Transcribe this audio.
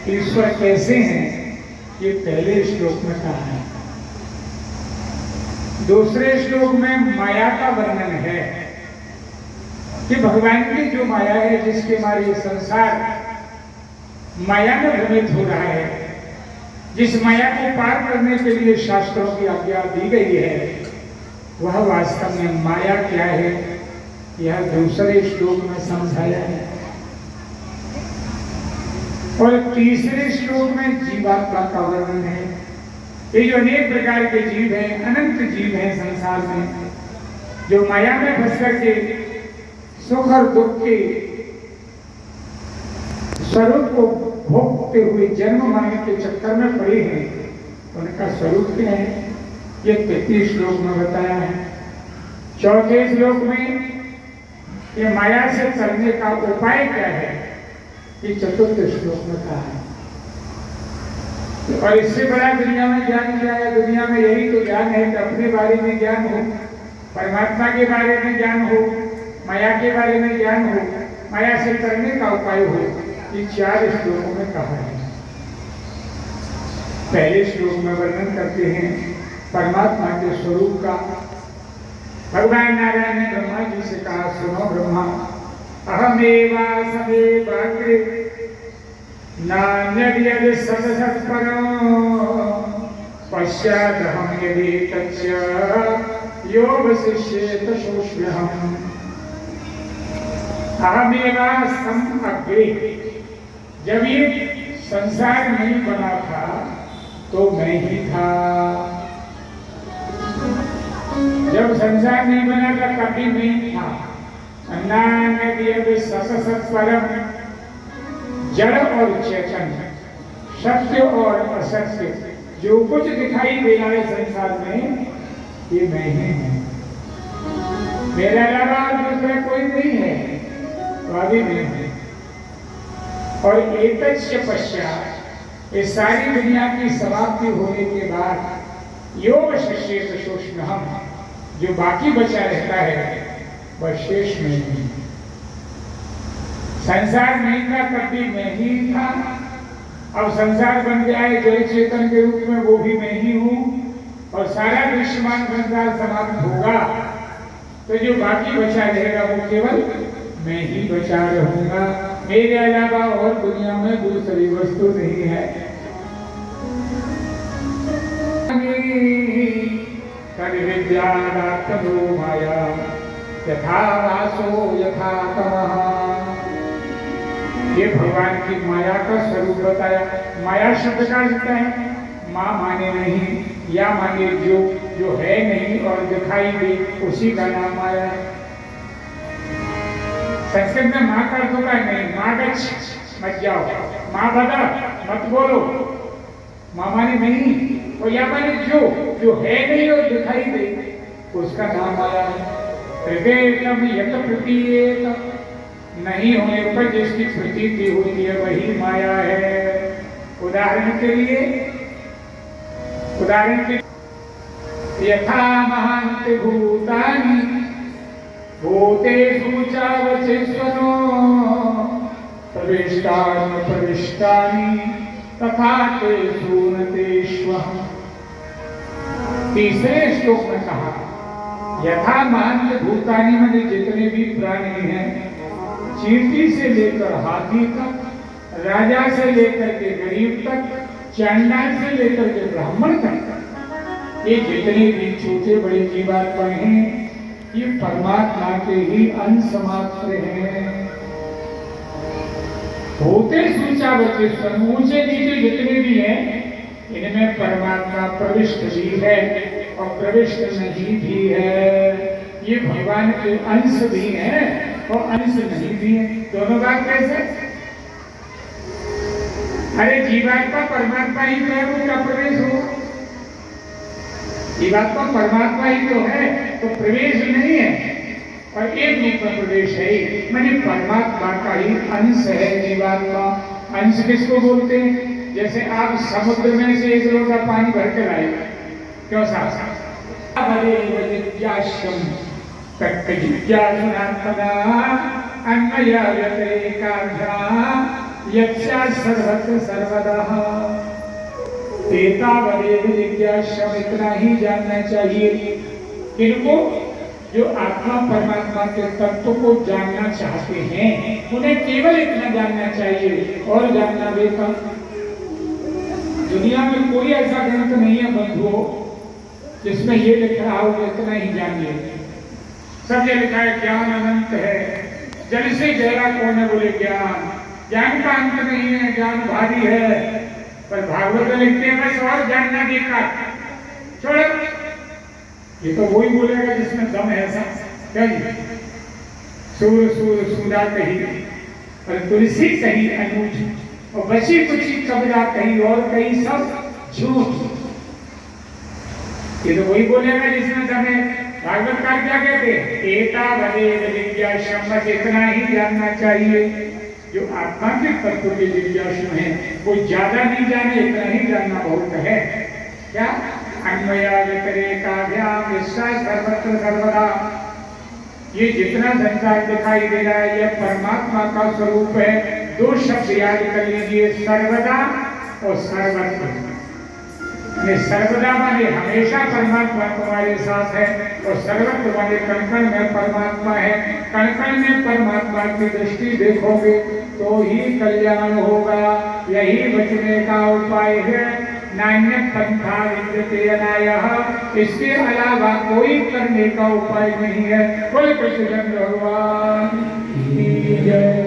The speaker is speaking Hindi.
ईश्वर कैसे हैं, ये पहले श्लोक में कहा है। दूसरे श्लोक में माया का वर्णन है कि भगवान की जो माया है, जिसके हमारे ये संसार माया में भ्रमित हो रहा है, जिस माया को पार करने के लिए शास्त्रों की आज्ञा दी गई है, वह वास्तव में माया क्या है, यह दूसरे श्लोक में समझाया है। और तीसरे श्लोक में जीवात्मा का वर्णन है। ये जो अनेक प्रकार के जीव हैं, अनंत जीव हैं संसार में, जो माया में फंस करके सुख और दुख के स्वरूप को भोगते हुए जन्म मरने के चक्कर में पड़े हैं, उनका स्वरूप क्या है, ये 33 श्लोक में बताया है। चौथे श्लोक में ये माया से चलने का उपाय क्या है, ये चतुर्थ श्लोक में कहा है। और इससे बड़ा दुनिया में ज्ञान क्या है? दुनिया में यही तो ज्ञान है कि अपने बारे में ज्ञान हो, परमात्मा के बारे में ज्ञान हो, माया के बारे में ज्ञान हो, माया से करने का उपाय हो। ये 4 श्लोकों में कहा है। पहले श्लोक में वर्णन करते हैं परमात्मा के स्वरूप का। भगवान नारायण ने ब्रह्मा जी से कहा, सुनो ब्रह्मा, अहमेवा समेवाग्रे नान्यद्यद् सतसत्परं पश्चादहं यदि तच्च यो वसिष्येत सोऽस्म्यहम्। अहमेवा सम अग्रे, जब ये संसार नहीं बना था तो मैं ही था। जब संसार नहीं बना था कभी मैं ही था। नान्यद्यद् सतसत्परं, जड़ और चेतन, सत्य और असत्य, जो कुछ दिखाई दे रहा है संसार में, ये मैं ही हूँ। मेरे अलावा दूसरा कोई नहीं है, तो अभी नहीं है। और एतस्य पश्चात्, ये सारी दुनिया की समाप्ति होने के बाद यो वसिष्येत सोऽस्म्यहम्, जो बाकी बचा रहता है वह शेष में ही। संसार नहीं था कभी मैं ही था, अब संसार बन गया है जड़ चेतन के रूप में, वो भी मैं ही हूँ। और सारा दृश्यमान संसार समाप्त होगा तो जो बाकी बचा रहेगा वो केवल मैं ही बचा रहूंगा। मेरे अलावा और दुनिया में दूसरी वस्तु नहीं है। तद विद्यादात्मनो माया यथा वासो यथा तमः। ये भगवान की माया का स्वरूप बताया। माया शब्द का अर्थ है माँ माने नहीं, या माने जो है नहीं और दिखाई दे, उसी का नाम माया है। संस्कृत में माँ का अर्थ होगा नहीं, माँ गच्छ, मत जाओ, माँ बता, मत बोलो। माँ माने नहीं, और या माने जो है नहीं और दिखाई दे, उसका नाम माया है। प्रवेशम यत प्रतीयेत, नहीं होने पर जिसकी प्रतीति होती है वही माया है। उदाहरण के लिए यथा महान्ति भूतानि भूतेषु चावचेष्वनो प्रविष्टानि प्रविष्टानि तथा तेषु न तेष्वहम्। तीसरे श्लोक में कहा, यथा महान्ति भूतानि में जितने भी प्राणी हैं, चींटी से लेकर हाथी तक, राजा से लेकर के गरीब तक, चांडाल से लेकर के ब्राह्मण तक, ये जितने भी छोटे बड़े जीवात्मा हैं, ये परमात्मा के ही अंश मात्र हैं। होते सूचा बचे ऊंचे नीचे जितने भी हैं, इनमें परमात्मा प्रविष्ट भी है और प्रविष्ट नहीं भी है। ये भगवान के अंश भी हैं और अंश नहीं भी है। दोनों बात कैसे? अरे जीवात्मा परमात्मा ही तो है, उसका प्रवेश हो। जीवात्मा परमात्मा ही तो है, तो प्रवेश नहीं है, और एक रूप में प्रवेश है। माने परमात्मा का ही अंश है जीवात्मा। अंश किसको बोलते हैं? जैसे आप समुद्र में से एक लोटा पानी भर के लाए, क्यों साहब? अन्नया व्यतिरेकाभ्याम् यक्षा सर्वत्र सर्वदा एतावदेव जिज्ञासा, इतना ही जानना चाहिए। किनको? जो आत्मा परमात्मा के तत्व को जानना चाहते हैं, उन्हें केवल इतना जानना चाहिए, और जानना बेकार। दुनिया में कोई ऐसा ग्रंथ नहीं है बंधुओं जिसमें ये लिख रहा हो कि इतना ही जानिए। सब ये लिखा है ज्ञान अनंत है, जल से गहरा कौन है बोले ज्ञान, ज्ञान का अंत नहीं है, ज्ञान भारी है। पर भागवत में लिखते हैं बस और जानना बेकार, छोड़ो। ये तो वही बोलेगा जिसमें दम है ऐसा। क्या जी? सूर सूर सूरा कही और तुलसी कही अनुज, और बची कुची कबरा कही और कही सब झूठ। ये तो वही बोलेगा जिसमें दम है। भागवतकार क्या कहते हैं? एतावदेव जिज्ञासा, बस इतना ही जानना चाहिए। जो आत्मा के तत्व के जिज्ञासु हैं वो ज्यादा नहीं जाने, इतना ही जानना बहुत है। क्या? अन्वया व्यतिरेकाभ्याम विश्वास सर्वत्र सर्वदा। ये जितना संसार दिखाई दे रहा है यह परमात्मा का स्वरूप है। दो शब्द याद कर लीजिए, सर्वदा और सर्वत्र। सर्वदा माने हमेशा परमात्मा तुम्हारे साथ है, और सर्वत्र माने कण कण में परमात्मा है। कण कण में परमात्मा की दृष्टि देखोगे तो ही कल्याण होगा। यही बचने का उपाय है। नान्य पंथा विद्यते अनायः, इसके अलावा कोई करने का उपाय नहीं है। बोले कृष्ण भगवान की जय।